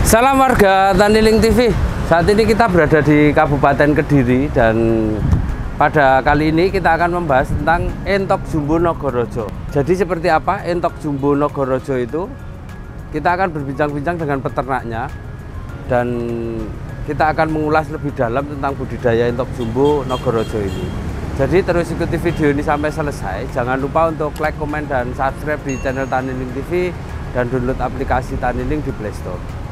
Salam warga Taniling TV. Saat ini kita berada di Kabupaten Kediri dan pada kali ini kita akan membahas tentang entok jumbo Nogorojo. Jadi seperti apa entok jumbo Nogorojo itu? Kita akan berbincang-bincang dengan peternaknya dan kita akan mengulas lebih dalam tentang budidaya entok jumbo Nogorojo ini. Jadi terus ikuti video ini sampai selesai. Jangan lupa untuk like, komen, dan subscribe di channel Taniling TV dan download aplikasi Taniling di Play Store.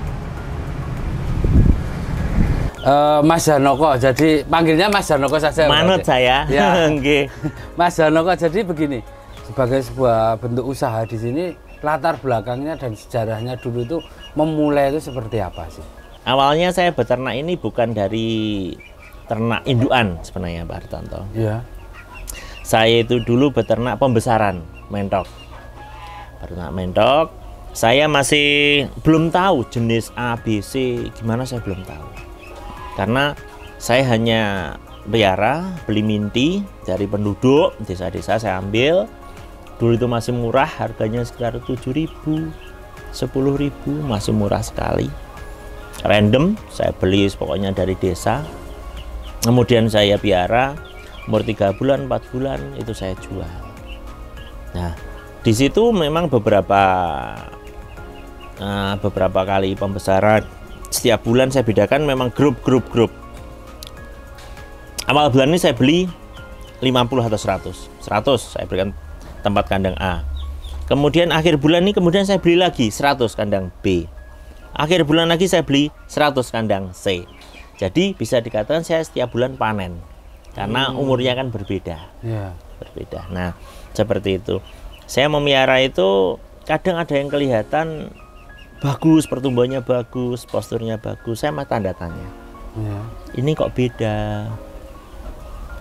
Mas Janoko, jadi panggilnya Mas Janoko saja. Manut saya. Ya. Okay. Mas Janoko, jadi begini, sebagai sebuah bentuk usaha di sini, latar belakangnya dan sejarahnya dulu itu memulai itu seperti apa sih? Awalnya saya beternak ini bukan dari ternak indukan sebenarnya Pak Hartanto. Iya. Saya itu dulu beternak pembesaran mentok. Beternak mentok. Saya masih belum tahu jenis A, B, C, gimana saya belum tahu. Karena saya hanya pelihara, beli minti dari penduduk desa-desa, saya ambil. Dulu itu masih murah, harganya sekitar 7.000, 10.000, masih murah sekali. Random, saya beli pokoknya dari desa. Kemudian saya pelihara, umur 3 bulan, 4 bulan, itu saya jual. Nah, di situ memang beberapa kali pembesaran. Setiap bulan saya bedakan memang grup. Awal bulan ini saya beli 50 atau 100. 100 saya berikan tempat kandang A. Kemudian akhir bulan ini saya beli lagi 100 kandang B. Akhir bulan lagi saya beli 100 kandang C. Jadi bisa dikatakan saya setiap bulan panen. Karena umurnya kan berbeda. Yeah. Berbeda. Nah, seperti itu. Saya memelihara itu kadang ada yang kelihatan bagus, pertumbuhannya bagus, posturnya bagus, saya mah tanda tanya. Ya. Ini kok beda,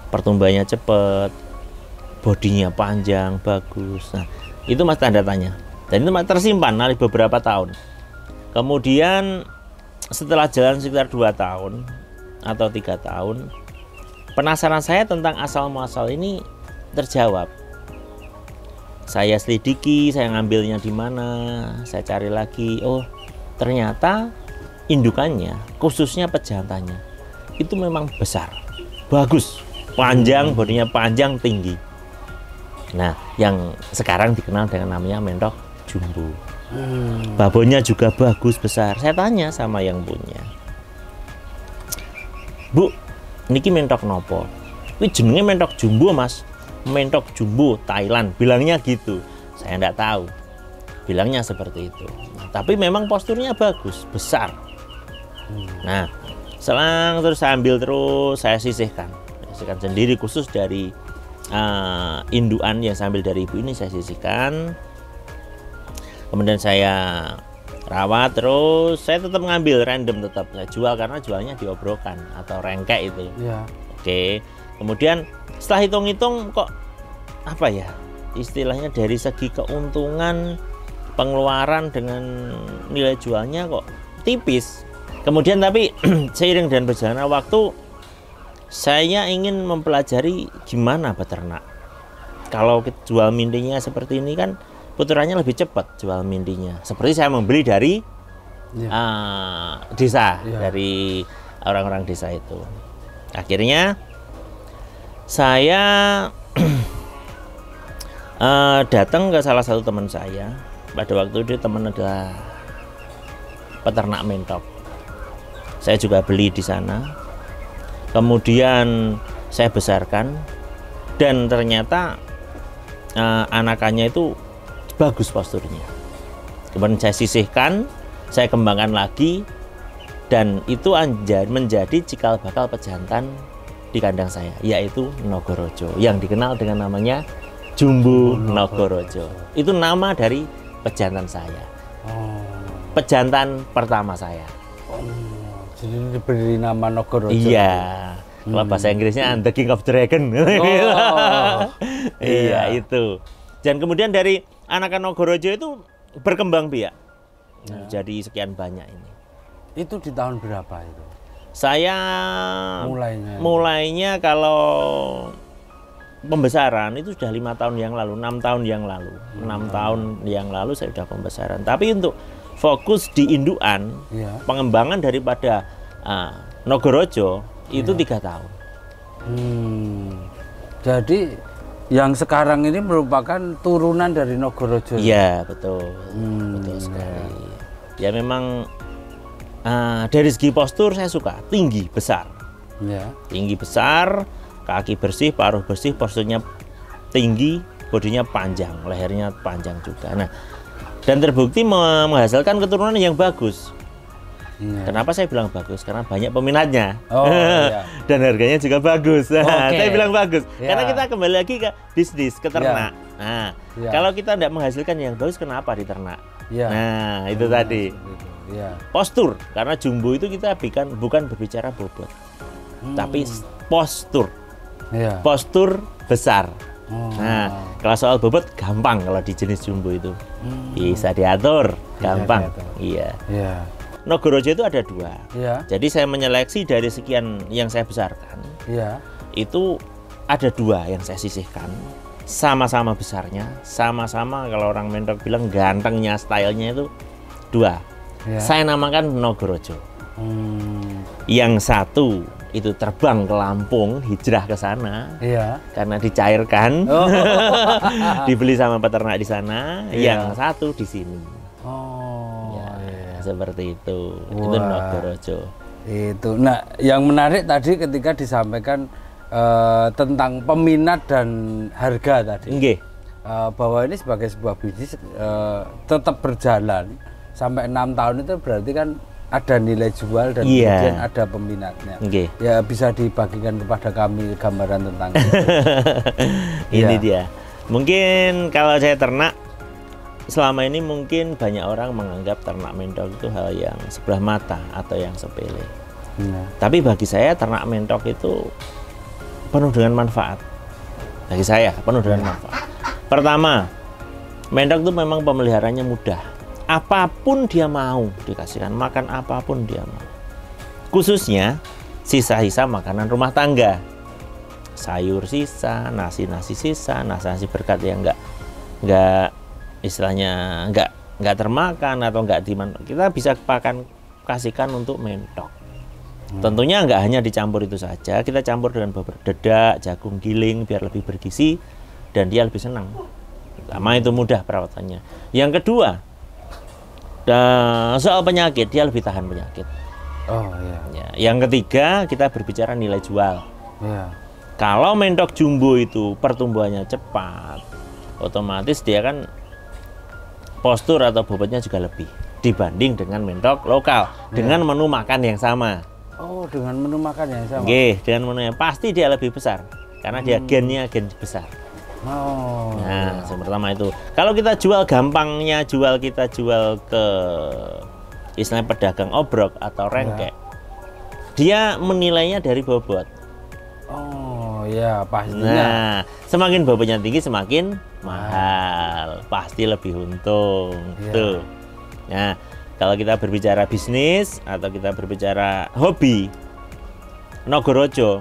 pertumbuhannya cepat, bodinya panjang, bagus. Nah, itu mas tanda tanya. Dan itu mas tersimpan dari beberapa tahun. Kemudian setelah jalan sekitar 2 tahun atau 3 tahun, penasaran saya tentang asal muasal ini terjawab. Saya selidiki, saya ngambilnya di mana, saya cari lagi. Oh, ternyata indukannya, khususnya pejantannya, itu memang besar, bagus, panjang, bodinya panjang, tinggi. Nah, yang sekarang dikenal dengan namanya mentok jumbo. Babonnya juga bagus, besar. Saya tanya sama yang punya, Bu, niki mentok nopo? Ini jenenge mentok jumbo mas. Mentok jumbo Thailand, bilangnya gitu. Saya enggak tahu, bilangnya seperti itu. Nah, tapi memang posturnya bagus, besar. Nah, selang terus saya ambil, terus saya sisihkan sendiri, khusus dari indukan yang saya ambil dari ibu ini saya sisihkan. Kemudian saya rawat, terus saya tetap ngambil random, tetap saya jual karena jualnya diobrokan atau rengkek itu. Ya. Oke. Kemudian setelah hitung-hitung kok apa ya istilahnya, dari segi keuntungan pengeluaran dengan nilai jualnya kok tipis. Kemudian tapi seiring dan berjalannya waktu, saya ingin mempelajari gimana beternak. Kalau jual mintinya seperti ini kan puterannya lebih cepat jual mintinya. Seperti saya membeli dari desa, dari orang-orang desa itu. Akhirnya saya datang ke salah satu teman saya. Pada waktu itu teman adalah peternak mentok. Saya juga beli di sana. Kemudian saya besarkan dan ternyata anakannya itu bagus posturnya. Kemudian saya sisihkan, saya kembangkan lagi, dan itu menjadi cikal bakal pejantan di kandang saya, yaitu Nogorojo, yang dikenal dengan namanya Jumbo Nogorojo. Itu nama dari pejantan saya. Pejantan pertama saya. Jadi diberi nama Nogorojo. Iya. Kalau bahasa Inggrisnya The King of Dragon. Iya, itu. Dan kemudian dari anakan Nogorojo itu berkembang biak. Jadi sekian banyak ini. Itu di tahun berapa itu? Saya mulainya kalau pembesaran itu sudah 5 tahun yang lalu, 6 tahun yang lalu. 6 tahun yang lalu saya sudah pembesaran. Tapi untuk fokus di indukan, Ya. pengembangan daripada Nogorojo itu 3 tahun. Jadi yang sekarang ini merupakan turunan dari Nogorojo. Iya, betul. Betul sekali. Ya memang dari segi postur saya suka, tinggi, besar. Ya. Tinggi besar, kaki bersih, paruh bersih, posturnya tinggi, bodinya panjang, lehernya panjang juga. Nah, dan terbukti menghasilkan keturunan yang bagus. Ya. Kenapa saya bilang bagus? Karena banyak peminatnya. Oh, iya. Dan harganya juga bagus. Nah, Oke. saya bilang bagus. Ya. Karena kita kembali lagi ke bisnis, ke ternak. Nah, Ya. kalau kita tidak menghasilkan yang bagus, kenapa di ternak? Ya. Nah, itu tadi. Ya. Postur, karena jumbo itu kita bukan berbicara bobot, tapi postur. Ya. Postur besar. Oh. Nah, kalau soal bobot gampang kalau di jenis jumbo itu. Bisa diatur, gampang. diatur. Iya. Ya. Nogorojo itu ada 2. Ya. Jadi saya menyeleksi dari sekian yang saya besarkan, Ya. itu ada 2 yang saya sisihkan. Sama-sama besarnya, sama-sama kalau orang mentok bilang gantengnya, stylenya itu 2. Ya. Saya namakan Nogorojo. Yang satu itu terbang ke Lampung, hijrah ke sana Iya. karena dicairkan, Oh. dibeli sama peternak di sana. Iya. Yang satu di sini. Oh. Ya, Iya. seperti itu. Itu Wah. Nogorojo. Itu. Nah, yang menarik tadi ketika disampaikan tentang peminat dan harga tadi. Nggih. Bahwa ini sebagai sebuah bisnis tetap berjalan sampai 6 tahun itu berarti kan ada nilai jual dan Iya. kemudian ada peminatnya. Nggih. Ya bisa dibagikan kepada kami gambaran tentang itu. Ini Iya. dia. Mungkin kalau saya ternak selama ini mungkin banyak orang menganggap ternak mentok itu hal yang sebelah mata atau yang sepele. Iya. Tapi bagi saya ternak mentok itu penuh dengan manfaat. Bagi saya penuh dengan manfaat. Pertama, mentok itu memang pemeliharanya mudah. Apapun dia mau dikasihkan, makan apapun dia mau. Khususnya sisa-sisa makanan rumah tangga. Sayur sisa, nasi-nasi sisa, nasi berkat yang enggak istilahnya enggak termakan atau enggak dimakan. Kita bisa kasihkan untuk mentok. Tentunya enggak hanya dicampur itu saja, kita campur dengan beberapa dedak, jagung giling biar lebih bergizi dan dia lebih senang. Pertama itu mudah perawatannya. Yang kedua, soal penyakit, dia lebih tahan penyakit. Oh iya. Ya, yang ketiga, kita berbicara nilai jual. Iya. Kalau mentok jumbo itu pertumbuhannya cepat, otomatis dia kan postur atau bobotnya juga lebih dibanding dengan mentok lokal dengan menu makan yang sama. Oh, dengan menu makan yang sama. Oke, dengan menu yang pasti dia lebih besar karena dia gennya gen besar. Oh. Nah, yang pertama itu. Kalau kita jual gampangnya, kita jual ke istilahnya pedagang obrok atau rengkek, dia menilainya dari bobot. Oh, ya pastinya. Nah, semakin bobotnya tinggi semakin mahal, pasti lebih untung. Iya. Tuh. Nah, kalau kita berbicara bisnis atau kita berbicara hobi, Nogorojo,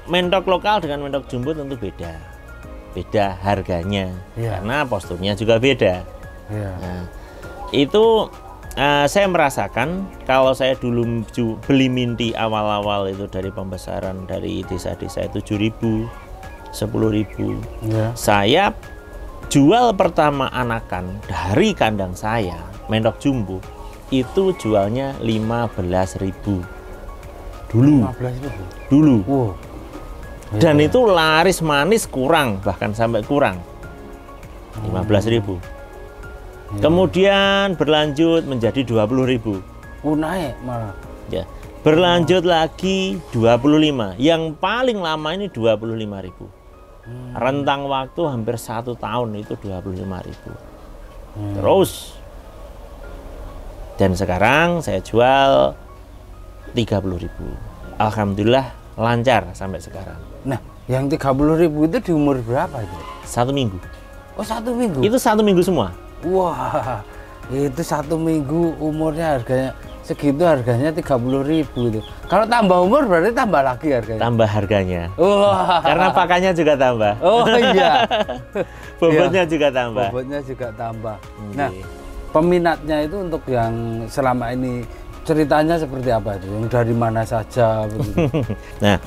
mentok lokal dengan mentok jumbo tentu beda harganya, Iya. karena posturnya juga beda. Iya. Nah, itu saya merasakan kalau saya dulu beli minti awal-awal itu dari pembesaran dari desa-desa itu 7.000, 10.000. Iya. Saya jual pertama anakan dari kandang saya mentok jumbo itu jualnya 15.000 dulu. 15.000. Dulu. Wow. Dan itu laris manis kurang, bahkan sampai kurang 15.000. Kemudian berlanjut menjadi 20.000. Naik malah. Ya. Berlanjut lagi 25. Yang paling lama ini 25.000. Rentang waktu hampir 1 tahun itu 25.000. Terus dan sekarang saya jual 30.000. Alhamdulillah lancar sampai sekarang. Nah, yang 30.000 itu di umur berapa itu? 1 minggu. Oh, 1 minggu. Itu 1 minggu semua. Wah. Itu 1 minggu umurnya harganya segitu, harganya 30.000 itu. Kalau tambah umur berarti tambah lagi harganya. Tambah harganya. Wah. Karena pakannya juga tambah. Oh iya. Bobotnya Iya. juga tambah. Bobotnya juga tambah. Oke. Nah, peminatnya itu untuk yang selama ini ceritanya seperti apa itu? Yang dari mana saja begitu. Nah,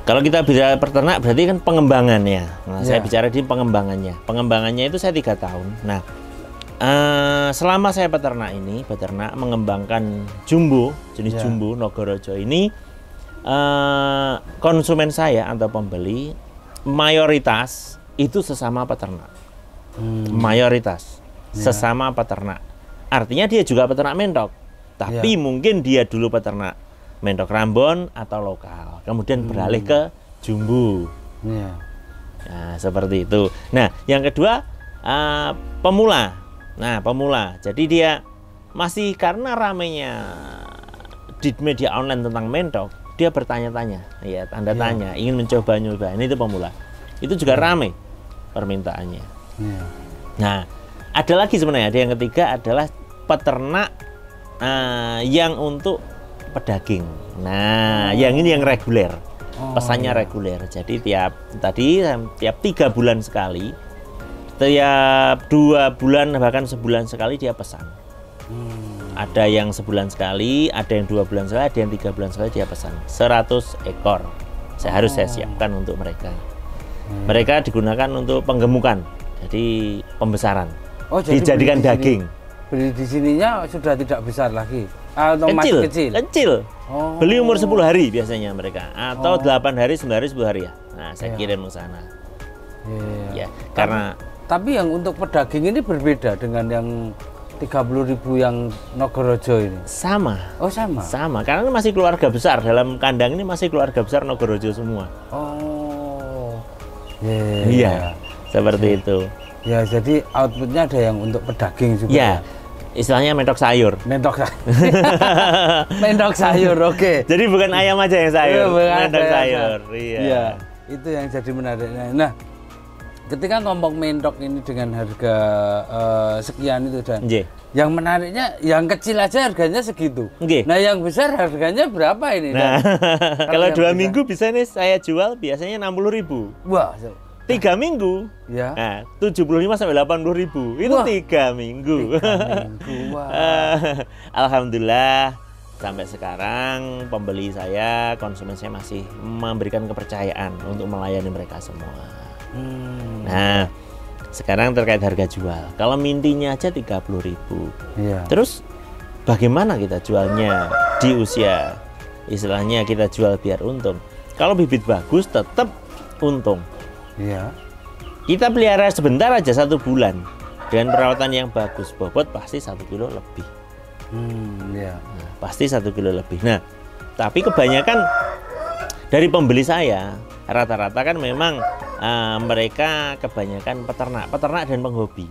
kalau kita bicara peternak berarti kan pengembangannya. Nah, saya Ya. bicara di pengembangannya. Pengembangannya itu saya 3 tahun. Nah, selama saya beternak mengembangkan jumbo, jenis Ya. jumbo Nogorojo ini, konsumen saya atau pembeli mayoritas itu sesama peternak. Mayoritas sesama peternak. Artinya dia juga peternak mentok, tapi mungkin dia dulu peternak mentok Rambon atau lokal, kemudian beralih ke jumbo. Iya. Nah, seperti itu. Nah, yang kedua pemula. Nah, pemula. Jadi dia masih karena ramenya di media online tentang mentok, dia bertanya-tanya, ya tanda tanya, ingin mencoba-nyoba. Ini itu pemula. Itu juga rame permintaannya. Iya. Nah, ada lagi sebenarnya. Ada yang ketiga adalah peternak yang untuk pedaging. Nah, yang ini yang reguler. Pesannya reguler. Jadi tiap 3 bulan sekali, tiap 2 bulan bahkan sebulan sekali dia pesan. Ada yang sebulan sekali, ada yang 2 bulan sekali, ada yang 3 bulan sekali dia pesan. 100 ekor. Harus saya siapkan untuk mereka. Mereka digunakan untuk penggemukan, jadi pembesaran. Oh, jadi dijadikan beli di daging. Beli di sininya sudah tidak besar lagi. Atau masih kecil. Kecil. Oh. Beli umur 10 hari biasanya mereka, atau 8 hari, 9 hari, 10 hari ya. Nah, saya kirim ke sana. Iya. Ya, karena Tapi yang untuk pedaging ini berbeda dengan yang 30.000 yang Nogorojo ini. sama. Oh, sama. Sama, karena ini masih keluarga besar. Dalam kandang ini masih keluarga besar Nogorojo semua. Oh. Iya, seperti itu. Ya, jadi outputnya ada yang untuk pedaging juga. Ya, istilahnya mentok sayur. Mentok sayur. Mentok sayur, oke. Jadi bukan ayam aja yang sayur, Iya, bukan mentok ayam. sayur. Iya. Iya, itu yang jadi menariknya. Nah, ketika ngomong mentok ini dengan harga sekian itu dan Nggih. yang menariknya yang kecil aja harganya segitu. Nggih. Nah, yang besar harganya berapa ini? Nah, kalau yang 2 besar? minggu bisa nih saya jual biasanya 60.000. Wah, 3 minggu. ya. Nah, 75 sampai 80.000. Itu Wah. 3 minggu. 3 minggu. Wah. Alhamdulillah sampai sekarang pembeli saya, konsumen saya masih memberikan kepercayaan untuk melayani mereka semua. Nah, sekarang terkait harga jual. Kalau mintinya aja 30.000. Iya. Terus bagaimana kita jualnya di usia istilahnya kita jual biar untung? Kalau bibit bagus tetap untung. Iya. Kita pelihara sebentar aja 1 bulan dengan perawatan yang bagus, bobot pasti 1 kilo lebih. Iya. Nah, pasti 1 kilo lebih. Nah, tapi kebanyakan dari pembeli saya rata-rata kan memang mereka kebanyakan peternak dan penghobi.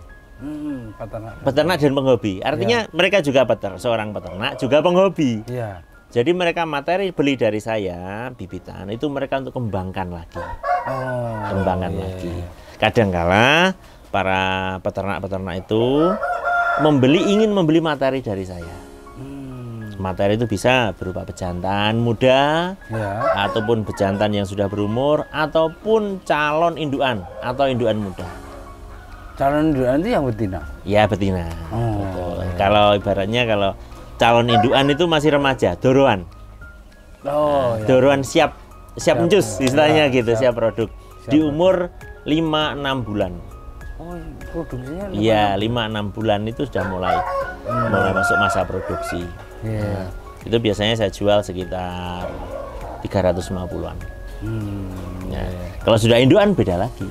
Peternak dan penghobi. Artinya mereka juga seorang peternak juga penghobi. Iya. Jadi mereka materi beli dari saya bibitan itu mereka untuk kembangkan lagi. Kembangkan lagi. Kadangkala para peternak-peternak itu ingin membeli materi dari saya. Materi itu bisa berupa bejantan muda, ataupun bejantan yang sudah berumur, ataupun calon induan atau induan muda. Calon induan itu yang betina? Ya, betina. Betul. Kalau ibaratnya kalau calon induan itu masih remaja, doroan. Doroan siap encus istilahnya gitu, siap produk. Di umur 5-6 bulan. Oh, produksinya? Iya, 5-6 bulan itu sudah mulai masuk masa produksi. Iya. Itu biasanya saya jual sekitar 350-an. Nah, kalau sudah induan beda lagi.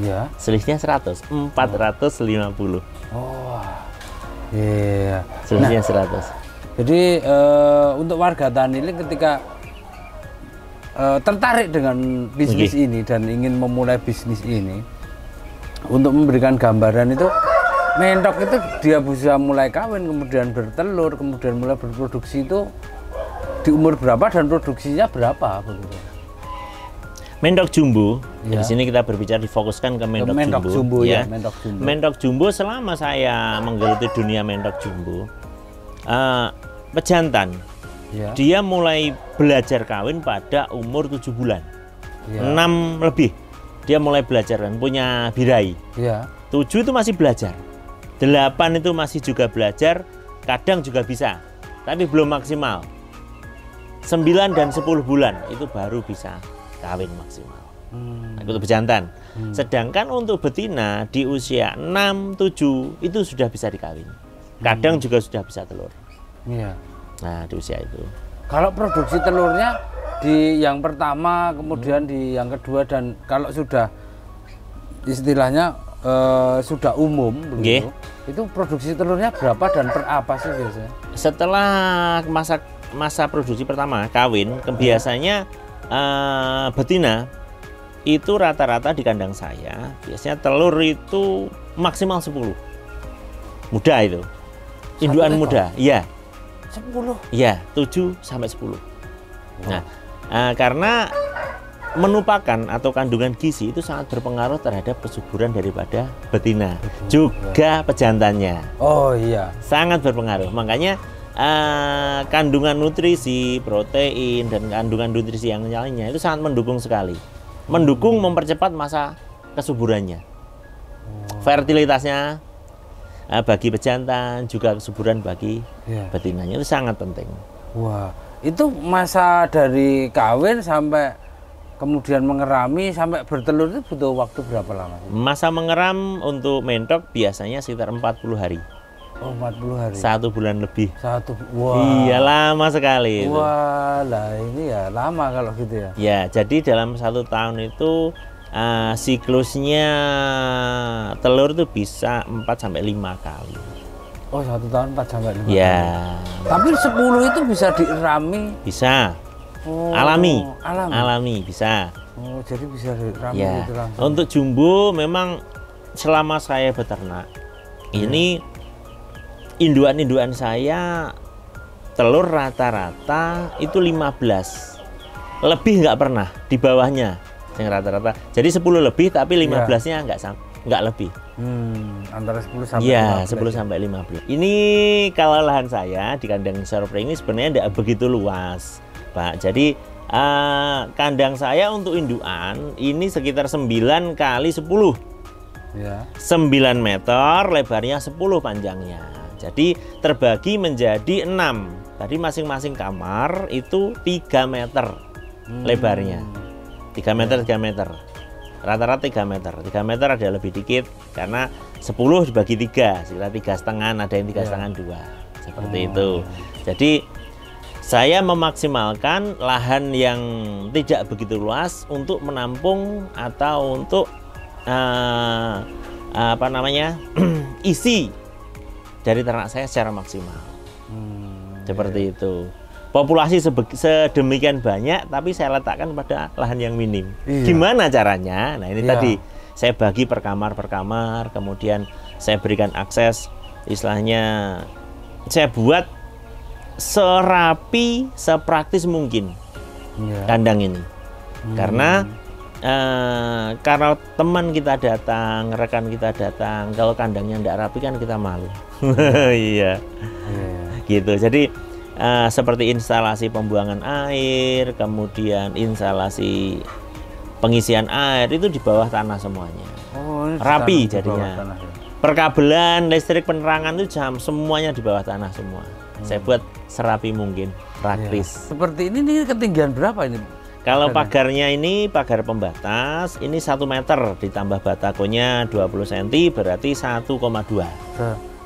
Iya. Selisihnya 450. Oh. Iya. Selisihnya 100. Jadi untuk warga Taniling ketika tertarik dengan bisnis ini dan ingin memulai bisnis ini, untuk memberikan gambaran itu, mentok itu dia bisa mulai kawin, kemudian bertelur, kemudian mulai berproduksi itu di umur berapa dan produksinya berapa begitu? Mentok jumbo. Ya. Di sini kita berbicara difokuskan ke mentok, mentok jumbo, ya. Mentok jumbo. Mentok jumbo selama saya menggeluti dunia mentok jumbo, pejantan, Ya. dia mulai belajar kawin pada umur 7 bulan, Ya. 6 lebih. Dia mulai belajar dan punya birahi. Ya. 7 itu masih belajar, 8 itu masih juga belajar, kadang juga bisa, tapi belum maksimal. 9 dan 10 bulan itu baru bisa kawin maksimal. Untuk pejantan. Sedangkan untuk betina di usia 6, 7 itu sudah bisa dikawin. Kadang juga sudah bisa telur. Iya. Nah, di usia itu. Kalau produksi telurnya di yang pertama, kemudian di yang kedua, dan kalau sudah istilahnya sudah umum begitu, itu produksi telurnya berapa dan per apa sih biasanya? Setelah masa produksi pertama kawin, biasanya betina itu rata-rata di kandang saya biasanya telur itu maksimal 10. Muda itu. Induan muda. Iya. 10. Iya, 7 sampai 10. Nah, karena menupakan atau kandungan gizi itu sangat berpengaruh terhadap kesuburan daripada betina, juga pejantannya. Oh iya. Sangat berpengaruh. Makanya kandungan nutrisi, protein, dan kandungan nutrisi yang lainnya itu sangat mendukung sekali. Mendukung mempercepat masa kesuburannya. Fertilitasnya bagi pejantan, juga kesuburan bagi betinanya itu sangat penting. Wah, itu masa dari kawin sampai kemudian mengerami sampai bertelur itu butuh waktu berapa lama? Masa mengeram untuk mentok biasanya sekitar 40 hari. Oh, 40 hari. 1 bulan lebih. Wah. Iya, lama sekali itu. Wah, lah ini ya lama kalau gitu ya. Ya, jadi dalam 1 tahun itu siklusnya telur itu bisa 4 sampai 5 kali. Oh, 1 tahun 4 sampai 5 Ya. kali. Tapi 10 itu bisa dirami. Bisa. Oh, Alami bisa. Oh, jadi bisa dirami Ya. gitu langsung. Untuk jumbo memang selama saya beternak ini induan-induan saya telur rata-rata itu 15. Lebih nggak pernah, di bawahnya yang rata-rata. Jadi 10 lebih tapi 15-nya nggak lebih. Antara 10 sampai 15. 10 sampai 15. Ini kalau lahan saya di kandang surpring ini sebenarnya tidak begitu luas, Pak. Jadi kandang saya untuk induan ini sekitar 9 kali 10. Ya. 9 meter, lebarnya 10 panjangnya. Jadi terbagi menjadi 6. Tadi masing-masing kamar itu 3 meter lebarnya. 3 meter, 3 meter. Rata-rata 3 meter. 3 meter ada lebih dikit karena 10 dibagi 3, sekitar 3,5, ada yang 3,5, 2. Seperti itu. Jadi saya memaksimalkan lahan yang tidak begitu luas untuk menampung atau untuk isi dari ternak saya secara maksimal. Seperti itu. Populasi sedemikian banyak, tapi saya letakkan pada lahan yang minim. Gimana caranya? Nah, ini tadi saya bagi per kamar, kemudian saya berikan akses, istilahnya saya buat serapi, sepraktis mungkin kandang ini. Karena kalau teman kita datang, rekan kita datang, kalau kandangnya tidak rapi kan kita malu. Iya. Gitu. Jadi seperti instalasi pembuangan air, kemudian instalasi pengisian air itu di bawah tanah semuanya. Rapi jadinya. Perkabelan, listrik, penerangan itu semuanya di bawah tanah semua. Saya buat serapi mungkin, praktis. Seperti ini ketinggian berapa ini? Kalau pagarnya ini pagar pembatas, ini 1 meter ditambah batakonya 20 cm berarti 1,2.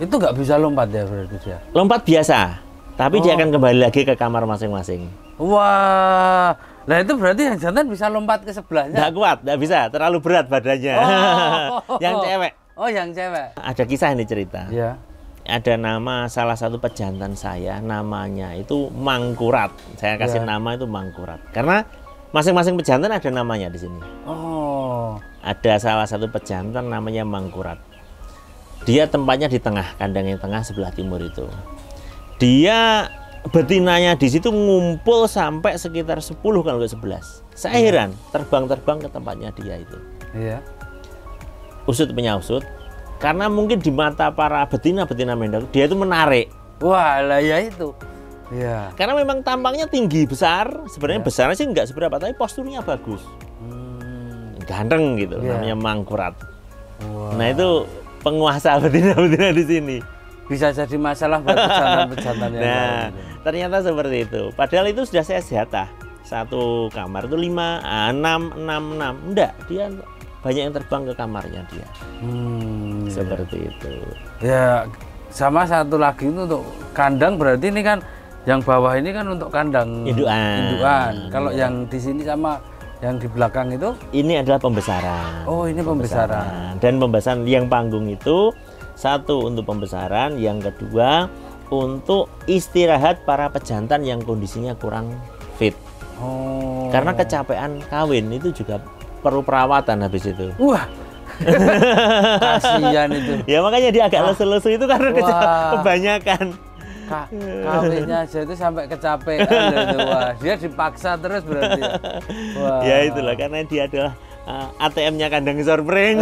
Itu nggak bisa lompat ya berarti dia? Lompat biasa, tapi dia akan kembali lagi ke kamar masing-masing. Wah, nah itu berarti yang jantan bisa lompat ke sebelahnya? Nggak kuat, nggak bisa, terlalu berat badannya. Yang cewek. Oh, yang cewek. Ada kisah ini cerita. Iya. Ada nama salah satu pejantan saya, namanya itu Mangkurat. Saya kasih nama itu Mangkurat karena masing-masing pejantan ada namanya di sini. Oh. Ada salah satu pejantan namanya Mangkurat. Dia tempatnya di tengah, kandang yang tengah sebelah timur itu. Dia betinanya di situ ngumpul sampai sekitar 10 kalau nggak 11. Saya heran terbang-terbang ke tempatnya dia itu. Iya. Usut punya usut, karena mungkin di mata para betina-betina mendok dia itu menarik. Wah, lah ya itu. Iya. Karena memang tampangnya tinggi besar, sebenarnya besarnya sih nggak seberapa, tapi posturnya bagus. Ganteng gitu, namanya mangkurat. Wah. Nah itu penguasa betina-betina di sini. Bisa jadi masalah buat pejantan-pejantan yang Nah, lain. ternyata seperti itu. Padahal itu sudah saya jatah. Satu kamar itu 5, 6, 6. Enggak, dia banyak yang terbang ke kamarnya dia. Seperti itu. Ya, sama satu lagi itu untuk kandang, berarti ini kan yang bawah ini kan untuk kandang indukan. Kalau yang di sini sama yang di belakang itu? Ini adalah pembesaran. Oh, ini pembesaran. Dan pembesaran yang panggung itu satu untuk pembesaran, yang kedua untuk istirahat para pejantan yang kondisinya kurang fit. Oh. Karena kecapean kawin itu juga perlu perawatan habis itu. Wah. Kasihan itu. Ya makanya dia agak lesu-lesu itu karena kebanyakan. Kawinnya aja itu sampai kecapean itu. Wah, dia dipaksa terus berarti. Wah. Ya itulah karena dia adalah ATM-nya kandang sorpreng.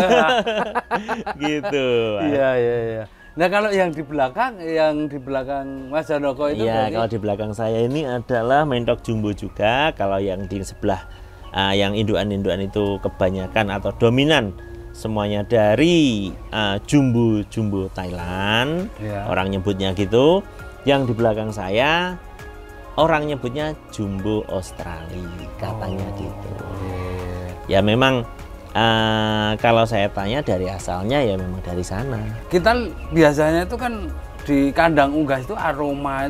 Gitu. Iya. Nah, kalau yang di belakang Mas Janoko itu iya, berarti? kalau di belakang saya ini adalah mentok jumbo juga. Kalau yang di sebelah yang induan-induan itu kebanyakan atau dominan semuanya dari jumbo Thailand. Iya. Orang nyebutnya gitu. Yang di belakang saya orang nyebutnya jumbo Australia, katanya gitu. Ya memang kalau saya tanya dari asalnya ya memang dari sana. Kita biasanya itu kan di kandang unggas itu aroma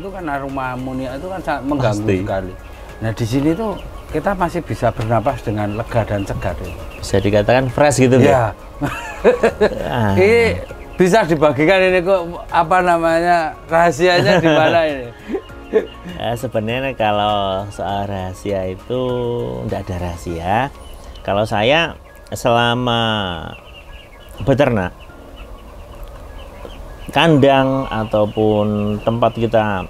amonia itu kan sangat mengganggu sekali. Nah, di sini tuh kita masih bisa bernapas dengan lega dan segar ya. Bisa dikatakan fresh gitu ya. Ini bisa dibagikan ini kok rahasianya di mana ini? Sebenarnya kalau soal rahasia itu enggak ada rahasia. Kalau saya selama beternak, kandang ataupun tempat kita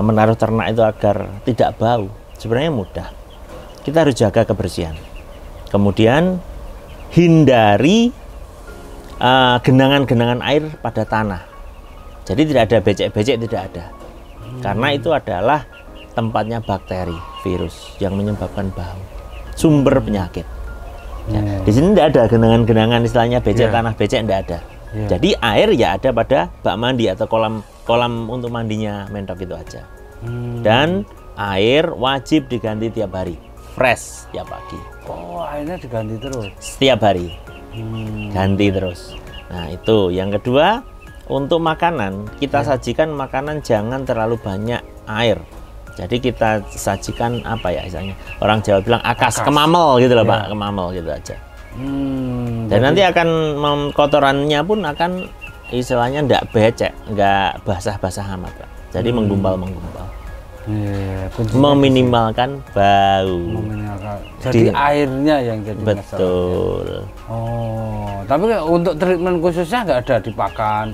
menaruh ternak itu agar tidak bau, sebenarnya mudah. Kita harus jaga kebersihan. Kemudian hindari genangan-genangan air pada tanah. Jadi tidak ada becek-becek, tidak ada. Karena itu adalah tempatnya bakteri, virus yang menyebabkan bau. Sumber penyakit. Ya, di sini tidak ada genangan-genangan istilahnya becek tanah becek, tidak ada. Jadi air ya ada pada bak mandi atau kolam untuk mandinya mentok itu aja. Dan air wajib diganti tiap hari, fresh tiap pagi. Oh, airnya diganti terus? Setiap hari, ganti terus. Nah itu. Yang kedua, untuk makanan kita sajikan makanan jangan terlalu banyak air. Jadi kita sajikan apa ya istilahnya, orang Jawa bilang akas. Kemamel gitu loh Pak, kemamel gitu aja. Dan nanti akan kotorannya pun akan istilahnya enggak becek, enggak basah-basah amat Pak. Jadi menggumpal-menggumpal. Meminimalkan bau. Jadi airnya yang jadi betul. Masalah. Oh, tapi untuk treatment khususnya nggak ada dipakan,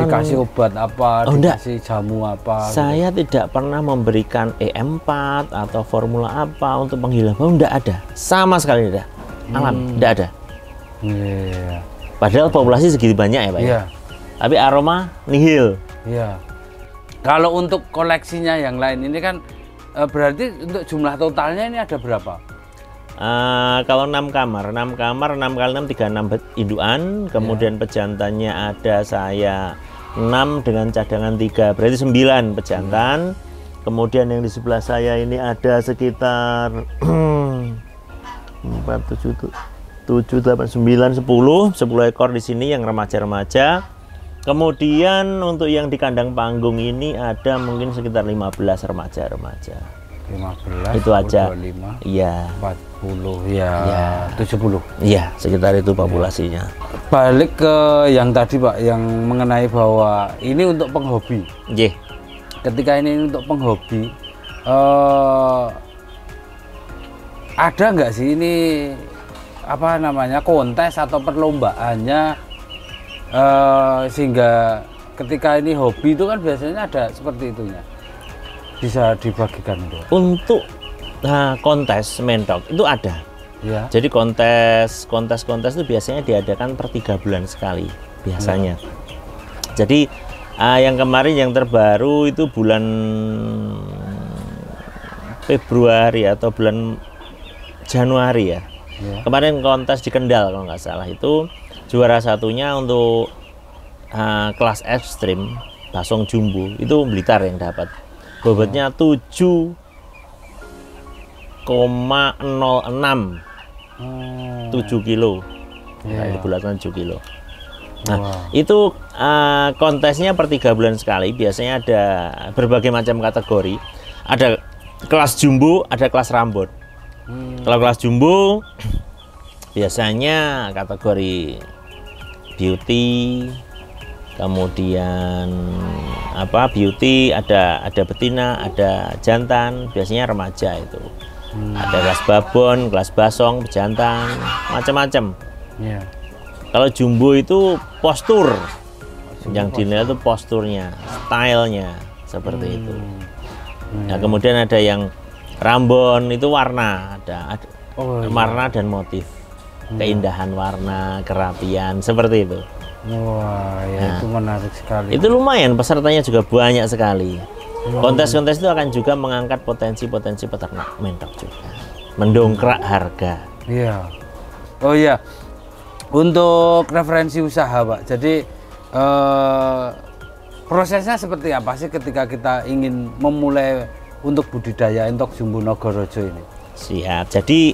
dikasih obat apa, dikasih jamu apa? Saya tidak pernah memberikan EM4 atau formula apa untuk penghilang bau, enggak ada. Sama sekali tidak. Alam, enggak ada. Padahal populasi segitu banyak ya Pak ya. Tapi aroma nihil. Iya. Kalau untuk koleksinya yang lain ini kan berarti untuk jumlah totalnya ini ada berapa? Kalau 6 kamar 6 kali 6 36 induan, kemudian pejantannya ada saya 6 dengan cadangan 3, berarti 9 pejantan. Kemudian yang di sebelah saya ini ada sekitar 4, 7, 8, 9, 10 ekor di sini yang remaja-remaja. Kemudian untuk yang di kandang panggung ini ada mungkin sekitar 15 remaja-remaja. 15 itu aja. 25. Iya. 40 ya. 70. Iya, sekitar itu populasinya. Balik ke yang tadi Pak, yang mengenai bahwa ini untuk penghobi. Nggih. Ketika ini untuk penghobi, ada nggak sih ini apa namanya kontes atau perlombaannya? Sehingga ketika ini hobi itu kan biasanya ada seperti itunya. bisa dibagikan itu? Untuk kontes mentok itu ada. Ya. Jadi kontes itu biasanya diadakan per 3 bulan sekali biasanya. Jadi yang kemarin yang terbaru itu bulan Februari atau bulan Januari ya. Kemarin kontes di Kendal kalau nggak salah, itu juara satunya untuk kelas ekstrim basong jumbo itu Blitar yang dapat. Bobotnya 7,06 7 kilo. Nah, bulatan 7 kilo. Nah, itu kontesnya per 3 bulan sekali. Biasanya ada berbagai macam kategori. Ada kelas jumbo, ada kelas rambut. Kalau kelas jumbo biasanya kategori beauty, kemudian beauty, ada betina, ada jantan, biasanya remaja itu. Ada kelas babon, kelas basong, bejantan, macam-macam. Kalau jumbo itu postur, yang dinilai itu posturnya, stylenya seperti itu. Nah, kemudian ada yang rambon, itu warna, ada warna dan motif, keindahan warna, kerapian, seperti itu. Wah, ya, itu menarik sekali. Itu lumayan, pesertanya juga banyak sekali. Kontes-kontes itu akan juga mengangkat potensi-potensi peternak mentok juga, mendongkrak harga. Iya. Oh iya, untuk referensi usaha, Pak. Jadi prosesnya seperti apa sih ketika kita ingin memulai untuk budidaya entok jumbo Nagaraja ini? Siap. Jadi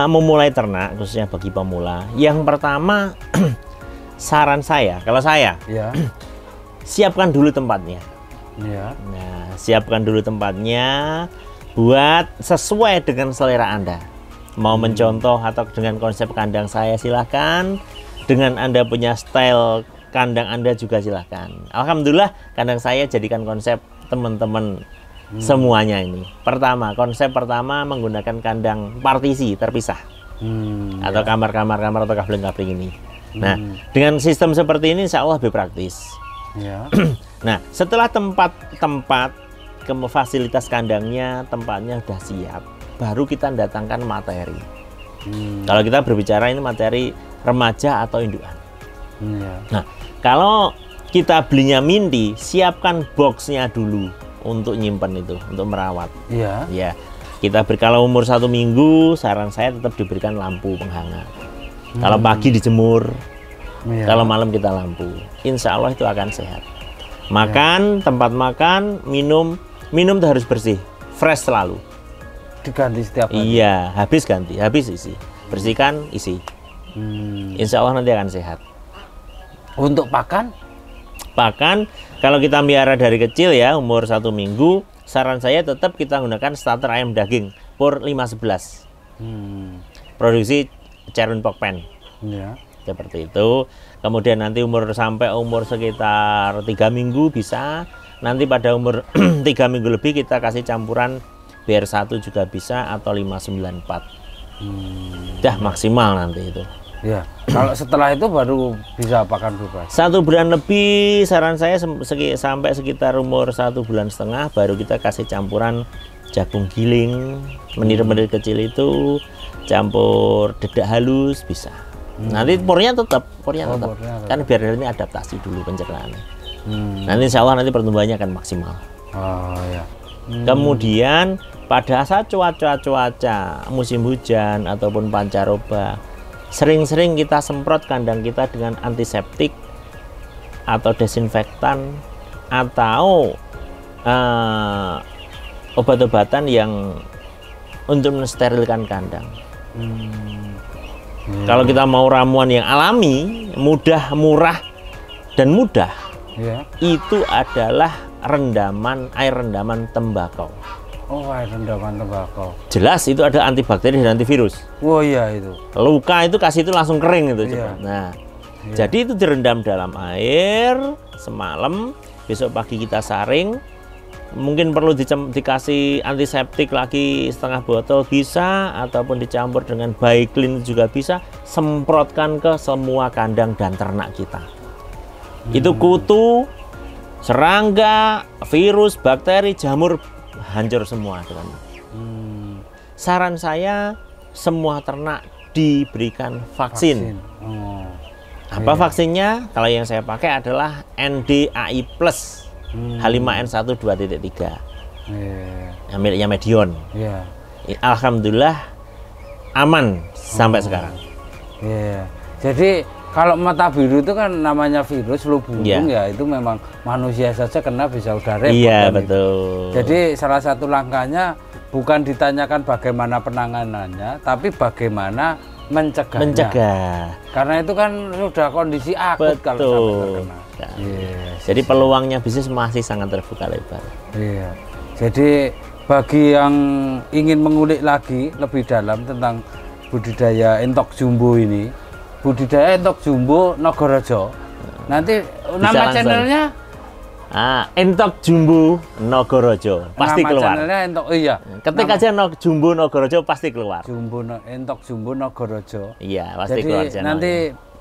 memulai ternak khususnya bagi pemula, yang pertama saran saya, kalau saya, siapkan dulu tempatnya. Nah, siapkan dulu tempatnya buat sesuai dengan selera Anda. Mau mencontoh atau dengan konsep kandang saya silahkan. Dengan Anda punya style kandang Anda juga silahkan. Alhamdulillah kandang saya jadikan konsep teman-teman semuanya ini. Konsep pertama menggunakan kandang partisi terpisah. Atau kamar-kamar atau kapling-kapling ini. Nah, dengan sistem seperti ini insya Allah lebih praktis. Nah, setelah tempat fasilitas kandangnya, tempatnya sudah siap, baru kita datangkan materi. Kalau kita berbicara ini materi remaja atau indukan. Nah, kalau kita belinya minti, siapkan boxnya dulu untuk nyimpen itu, untuk merawat. Ya, kita kalau umur 1 minggu, saran saya tetap diberikan lampu penghangat. Kalau pagi dijemur, kalau malam kita lampu, insya Allah itu akan sehat. Makan, tempat makan, minum itu harus bersih, fresh selalu. Diganti setiap hari? Iya, habis ganti, habis isi. Bersihkan, isi. Insya Allah nanti akan sehat. Untuk pakan? Pakan, kalau kita miara dari kecil ya, umur 1 minggu, saran saya tetap kita gunakan starter ayam daging, pur 511. Produksi Cerun Pokpen. Seperti itu. Kemudian nanti sampai umur sekitar 3 minggu bisa. Nanti pada umur 3 minggu lebih kita kasih campuran BR1 juga bisa atau 594. Dah maksimal nanti itu. Ya. Kalau setelah itu baru bisa pakan bebas. 1 bulan lebih, saran saya sampai sekitar umur 1,5 bulan baru kita kasih campuran jagung giling, menir-menir kecil itu, campur dedak halus bisa. Nanti pornya tetap, kan biar ini adaptasi dulu pencernaannya. Nanti insya Allah nanti pertumbuhannya akan maksimal. Kemudian pada saat cuaca musim hujan ataupun pancaroba, sering-sering kita semprot kandang kita dengan antiseptik atau desinfektan atau obat-obatan yang untuk mensterilkan kandang. Kalau kita mau ramuan yang alami, mudah, murah, dan mudah, itu adalah air rendaman tembakau. Oh, air rendaman tembakau. Jelas itu ada antibakteri dan antivirus. Oh iya itu. Luka itu kasih itu langsung kering itu cepat. Nah, jadi itu direndam dalam air semalam, besok pagi kita saring. Mungkin perlu dikasih antiseptik lagi setengah botol bisa, ataupun dicampur dengan Baiklin juga bisa. Semprotkan ke semua kandang dan ternak kita. Itu kutu, serangga, virus, bakteri, jamur hancur semua dengan. Saran saya semua ternak diberikan vaksin. Oh. Apa vaksinnya? Kalau yang saya pakai adalah NDAI Plus H5N1 2.3. Yang miliknya Medion. Alhamdulillah aman sampai sekarang. Jadi kalau mata biru itu kan namanya virus flu burung ya, itu memang manusia saja kena bisa udah repot. Iya, kan betul. Itu. Jadi salah satu langkahnya bukan ditanyakan bagaimana penanganannya, tapi bagaimana mencegahnya. Mencegah. Karena itu kan sudah kondisi akut kalau sampai terkena. Jadi peluangnya bisnis masih sangat terbuka lebar. Jadi bagi yang ingin mengulik lagi lebih dalam tentang budidaya entok jumbo ini, budidaya entok jumbo Nagaraja. Nanti bisa nama langsung. channelnya entok jumbo Nagaraja pasti nama keluar. Channelnya entok, iya. Ketik aja jumbo Nagaraja pasti keluar. Entok jumbo Nagaraja. Iya, pasti Jadi keluar channelnya. nanti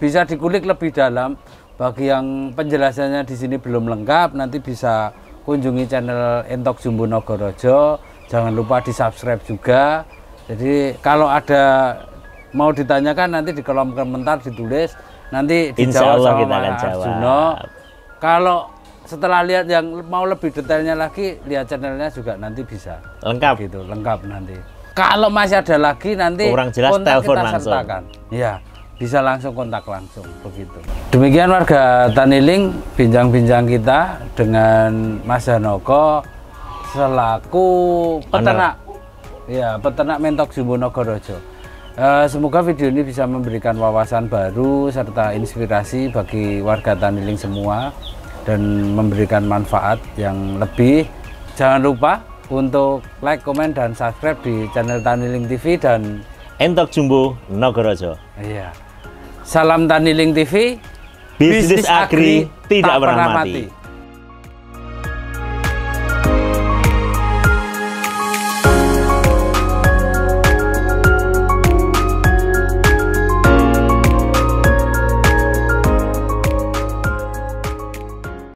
bisa dikulik lebih dalam. Bagi yang penjelasannya di sini belum lengkap, nanti bisa kunjungi channel Entok Jumbo Nagaraja. Jangan lupa di-subscribe juga. Jadi kalau ada mau ditanyakan nanti di kolom komentar ditulis, nanti dijawab sama kita akan Mas jawab. Arjuno. Kalau setelah lihat yang mau lebih detailnya lagi, lihat channelnya juga nanti bisa. Lengkap. Gitu, lengkap nanti. Kalau masih ada lagi nanti kurang jelas kontak telepon kita langsung. sertakan. Ya, bisa langsung kontak langsung begitu. Demikian warga Taniling bincang-bincang kita dengan Mas Hanoko selaku peternak. Ya, peternak mentok Jumbo Nagaraja. Semoga video ini bisa memberikan wawasan baru serta inspirasi bagi warga Taniling semua dan memberikan manfaat yang lebih. Jangan lupa untuk like, komen, dan subscribe di channel Taniling TV dan Entok Jumbo Nagaraja. Iya. Salam Taniling TV. Bisnis agri tidak pernah mati.